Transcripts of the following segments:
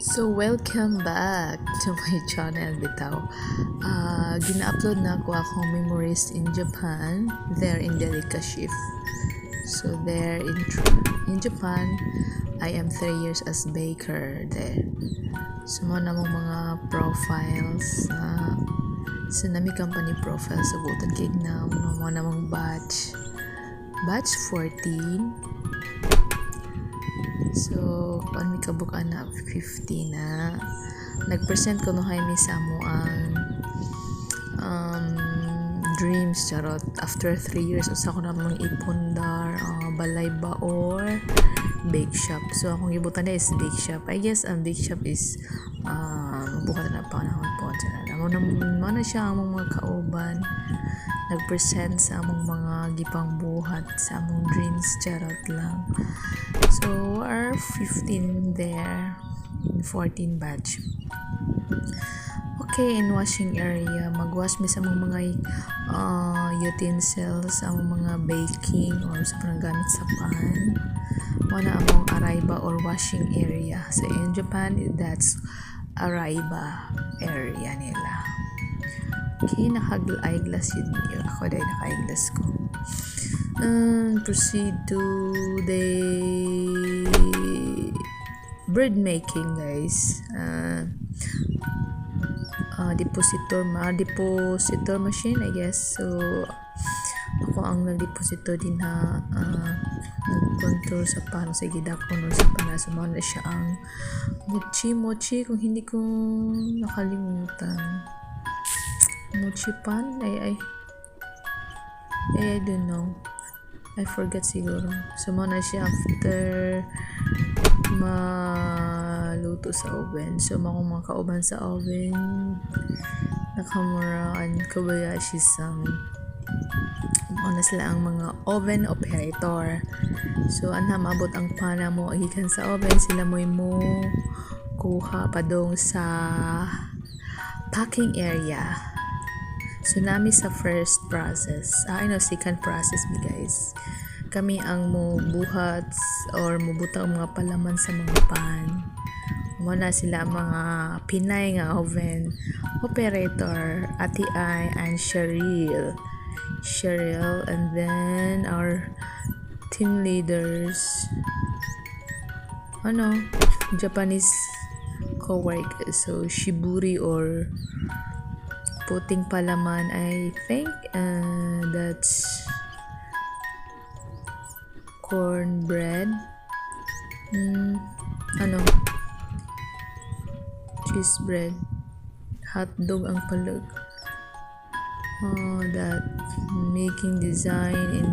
So, welcome back to my channel, bitaw. Gina-upload na ako akong memories in Japan, there in Delicaship. So, there in Japan, I am 3 years as baker there. So, mo na mong mga profiles sa nami company profile sa butang kig na mo na mong batch 14. So, kung may kabukaan na 50 na nag-present ko no Jaime sa mo ang dreams, charot. After 3 years, usa ko na mong ipundar, balay ba or bake shop. So, akong ibutan na is bake shop. I guess ang bake shop is mabukat na panahon po. Mo na siya among mga kauban nag-present sa among mga gipang buhat sa among dreams, charot lang. So, our 15 there, 14 batch. Okay, in washing area, mag-wash mi sa mga utensils, sa mga baking or sa panggamit sa pan. Muna among araiba or washing area. So, in Japan, that's araiba area nila. Okay, naka-eyeglass yun. Ako dahil naka-eyeglass ko. Proceed to the bread making, guys. Depositor machine, I guess. So, ako ang nag-depositor din na nag-control sa paano sa gidak ko no, sa panasama na siya ang mochi kung hindi ko nakalimutan. Mochi pan? I don't know. I forgot siguro. So, muna siya after maluto sa oven. So, mga kauban sa oven, nakamuraan Kobayashi-san. Una sila ang mga oven operator. So, maabot ang pana mo ikan sa oven, sila mo kuha pa dong sa packing area. So, nami sa first process. Second process mi guys. Kami ang mubuhat or mubutang mga palaman sa mga pan. Muna sila mga Pinay nga oven operator, Ate Ai and Cheryl, and then our team leaders, Japanese co-workers. So, Shiburi or puting palaman, I think that's cornbread, cheese bread, hotdog ang palag, that making design in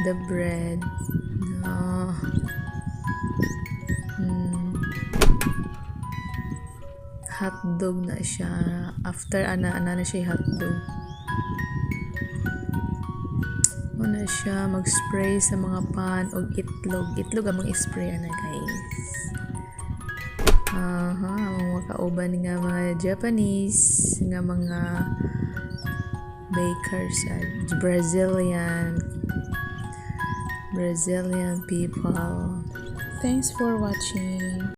the bread, hotdog na siya. After ana na siya hotdog. Muna siya mag-spray sa mga pan o itlog. Itlog among spray na guys. Ang mga kauban nga mga Japanese nga mga bakers at Brazilian people. Thanks for watching.